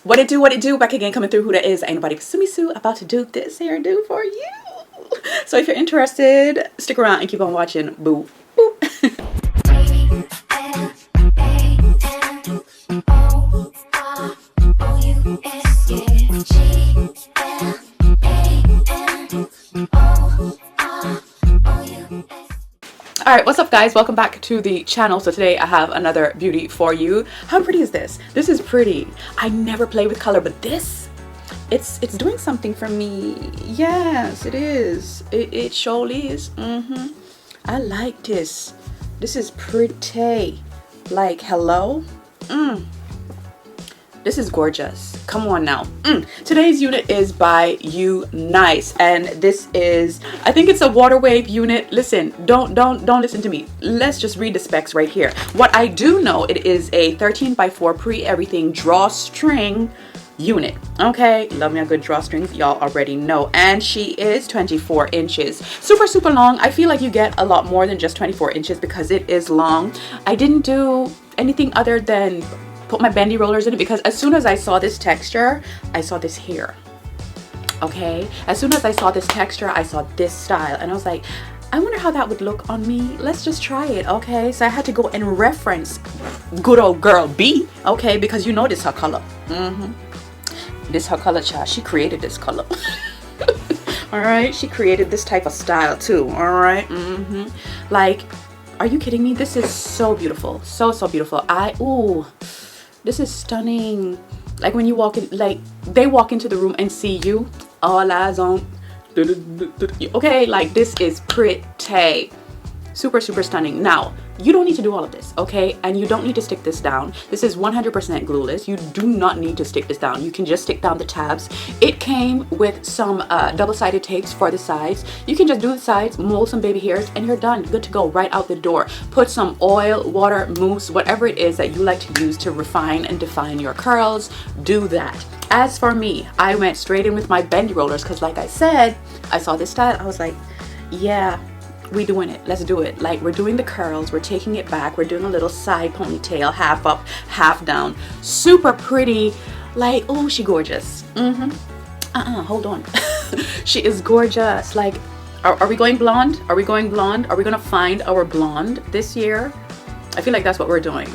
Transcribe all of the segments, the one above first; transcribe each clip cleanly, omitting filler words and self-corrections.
What it do? Back again, coming through. Who that is? Ain't nobody but Sumi Sue about to do this hairdo for you. So if you're interested, stick around and keep on watching. Boo. Boop. Alright, what's up guys? Welcome back to the channel. So today I have another beauty for you. How pretty is this? This is pretty. I never play with color, but this, it's doing something for me. Yes, it is. It surely is. I like this. This is pretty. Like, hello? This is gorgeous. Come on now. Today's unit is by Unice, and this is, I think it's a water wave unit. Listen, don't listen to me. Let's just read the specs right here. What I do know, it is a 13x4 pre-everything drawstring unit. Okay, love me a good drawstrings, y'all already know. And she is 24 inches. Super long. I feel like you get a lot more than just 24 inches because it is long. I didn't do anything other than put my bendy rollers in it because as soon as I saw this texture, I saw this hair. Okay, as soon as I saw this texture, I saw this style, and I was like, I wonder how that would look on me. Let's just try it. Okay, so I had to go and reference good old girl B. Okay, because you know this her color. This her color, child. She created this color. All right, she created this type of style too. All right. Like, are you kidding me? This is so beautiful. So beautiful. Ooh, this is stunning. Like when you walk in, like they walk into the room and see you, all eyes on. Okay, like this is pretty. Super stunning. Now, you don't need to do all of this, okay? And you don't need to stick this down. This is 100% glueless. You do not need to stick this down. You can just stick down the tabs. It came with some double-sided tapes for the sides. You can just do the sides, mold some baby hairs, and you're done. Good to go right out the door. Put some oil, water, mousse, whatever it is that you like to use to refine and define your curls. Do that. As for me, I went straight in with my bendy rollers because like I said, I saw this style. I was like, yeah, we doing it. Let's do it. Like, we're doing the curls, we're taking it back, we're doing a little side ponytail, half up, half down. Super pretty. Like, oh, she gorgeous. Hold on. She is gorgeous. Like, are we going blonde? Are we going blonde? Are we gonna find our blonde this year? I feel like that's what we're doing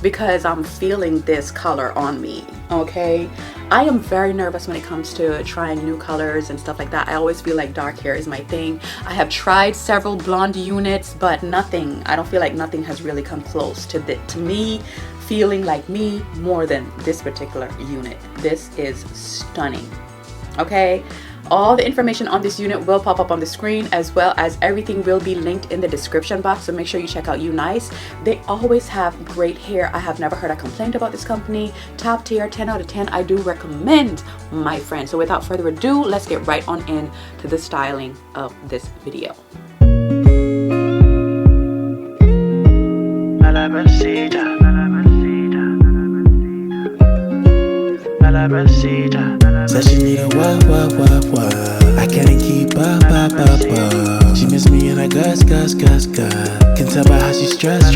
because I'm feeling this color on me. Okay, I am very nervous when it comes to trying new colors and stuff like that. I always feel like dark hair is my thing. I have tried several blonde units, but nothing, I don't feel like nothing has really come close to me feeling like me more than this particular unit. This is stunning. Okay, all the information on this unit will pop up on the screen, as well as everything will be linked in the description box, so make sure you check out Unice. They always have great hair. I have never heard a complaint about this company. Top tier, 10 out of 10. I do recommend, my friend. So without further ado, let's get right on in to the styling of this video. Said she need a wah. I can't keep up. She miss me and I gus. Can tell by how she stress.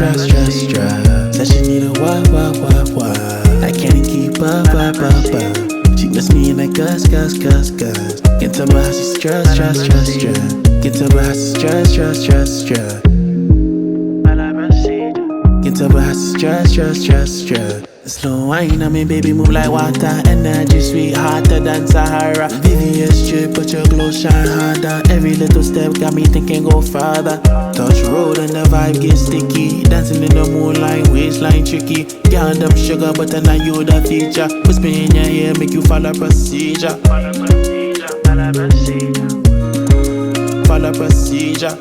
Said she need a wah. I can't keep up. She miss me and I gus. Can tell by how she stress. Can tell by how she stress. Can tell by how she stress. Slow wine on me, baby, move like water. Energy sweet, hotter than Sahara. VVS trip, but your glow shine harder. Every little step got me thinking go farther. Touch road and the vibe get sticky. Dancing in the moonlight, waistline tricky. Girl, them sugar, but then I you the feature. Whisper in your ear, make you follow procedure. Follow procedure.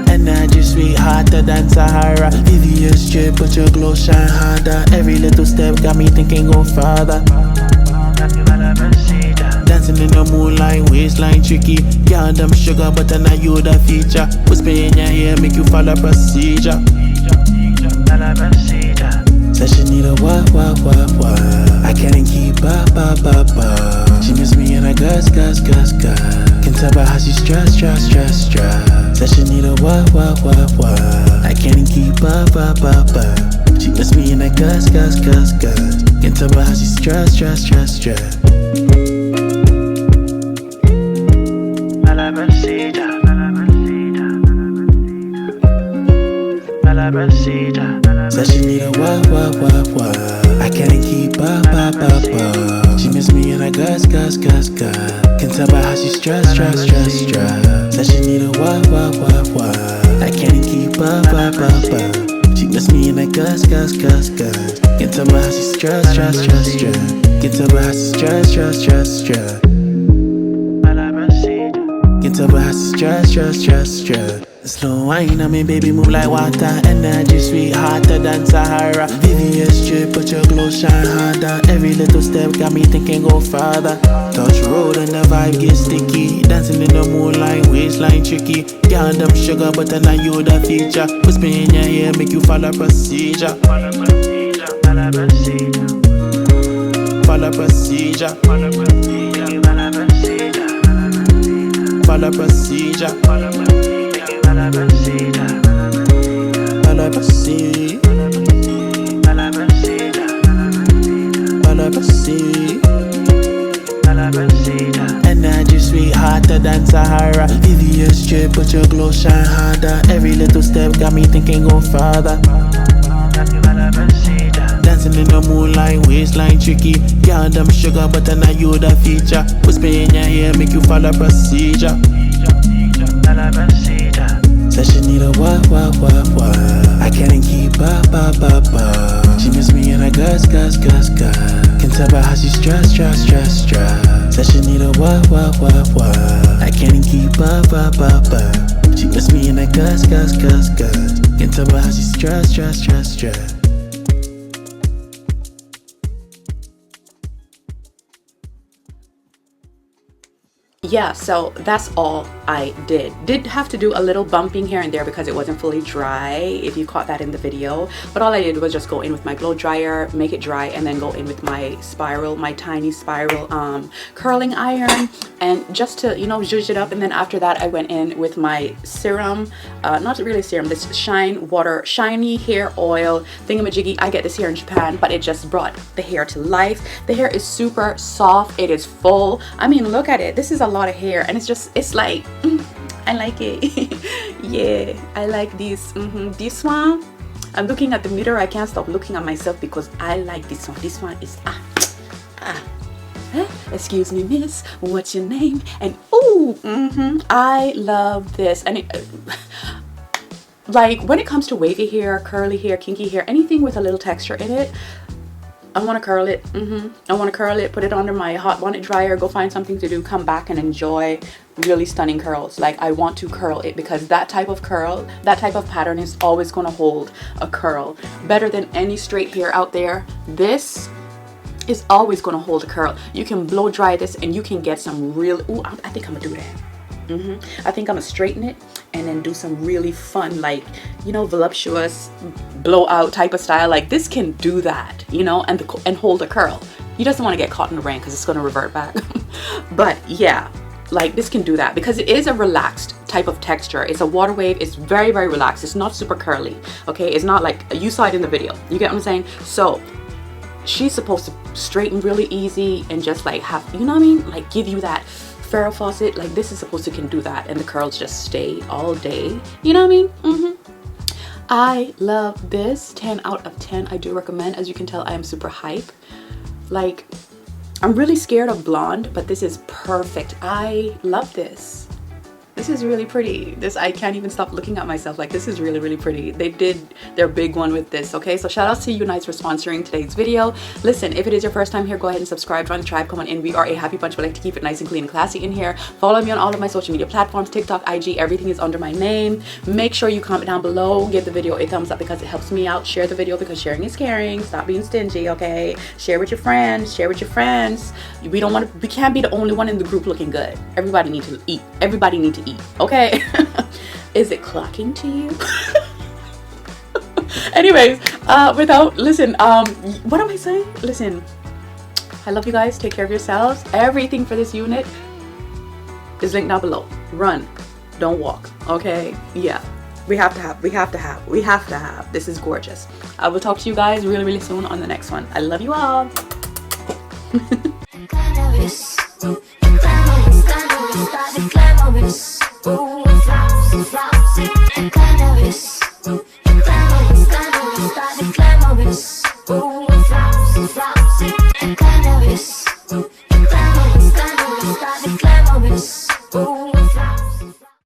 Energy sweet, hotter than Sahara. VVS straight, but your glow shine harder. Every little step got me thinking go farther. Dancing in the moonlight, waistline tricky. Girl, them sugar, but then I you the feature. Whisper in your ear, make you follow procedure. Said she need a wah. what. I can't keep up. She puts me in a gus. Can't tell her how she stress. Said she need a what. I can't keep up. She miss me in a gus. Can't tell by how she stress. Said she need a what. I can't keep up. She miss me in a gus. Can't tell by how she stress. Can't tell by how she stress. Can't tell by how she stress. Slow wine, I mean, baby, move like water. Energy sweet, hotter than Sahara. VVS drip, but your glow shine harder. Every little step got me thinking go farther. Touch road and the vibe get sticky. Dancing in the moonlight, waistline tricky. Girl, them sugar, but then I you the feature. Whisper in your ear, make you follow procedure. Follow procedure. Energy sweet, hotter than Sahara. VVS drip, but your glow shine harder. Every little step got me thinking go farther. Dancing in the moonlight, waistline tricky. Girl, them sugar, but then I you the feature. Whisper in your ear, make you follow procedure. Said she need a what. I can't keep up. She miss me in a gus. Can't tell by how she stress. Said she need a what. I can't keep up. She miss me in a gus. Can't tell by how she stress. Yeah, so that's all I did have to do a little bumping here and there because it wasn't fully dry, if you caught that in the video. But all I did was just go in with my blow dryer, make it dry, and then go in with my tiny spiral curling iron, and just to, you know, zhuzh it up. And then after that I went in with my serum, not really serum, this shiny hair oil thingamajiggy. I get this here in Japan, but it just brought the hair to life. The hair is super soft, it is full. I mean, look at it, this is a lot of hair, and it's like I like it. Yeah, I like this. This one, I'm looking at the mirror, I can't stop looking at myself because I like this one. This one is excuse me, miss, what's your name? And I love this. And it, like, when it comes to wavy hair, curly hair, kinky hair, anything with a little texture in it, I want to curl it. I want to curl it, put it under my hot bonnet dryer, go find something to do, come back and enjoy really stunning curls. Like, I want to curl it because that type of curl, that type of pattern is always going to hold a curl better than any straight hair out there. This is always going to hold a curl. You can blow dry this and you can get some real, I think I'm gonna do that. I think I'm gonna straighten it and then do some really fun, like, you know, voluptuous blowout type of style. Like, this can do that, you know, and hold a curl. You just don't want to get caught in the rain because it's going to revert back. But yeah, like, this can do that because it is a relaxed type of texture. It's a water wave. It's very, very relaxed. It's not super curly. Okay, it's not like you saw it in the video. You get what I'm saying? So she's supposed to straighten really easy and just like have, you know what I mean, like give you that Farrah Fawcett. Like, this is supposed to can do that, and the curls just stay all day, you know what I mean? I love this. 10 out of 10. I do recommend. As you can tell, I am super hype. Like, I'm really scared of blonde, but this is perfect. I love this. This is really pretty. This, I can't even stop looking at myself. Like, this is really, really pretty. They did their big one with this. Okay, so shout out to Unice for sponsoring today's video. Listen, if it is your first time here, go ahead and subscribe, join the tribe, come on in. We are a happy bunch. We like to keep it nice and clean and classy in here. Follow me on all of my social media platforms, TikTok, IG, everything is under my name. Make sure you comment down below, give the video a thumbs up because it helps me out. Share the video because sharing is caring. Stop being stingy, okay? Share with your friends, share with your friends. We can't be the only one in the group looking good. Everybody needs to eat. Everybody needs to eat, okay? Is it clocking to you? Anyways, listen, what am I saying? Listen, I love you guys. Take care of yourselves. Everything for this unit is linked down below. Run, don't walk. Okay, yeah, we have to have. This is gorgeous. I will talk to you guys really, really soon on the next one. I love you all. Ooh.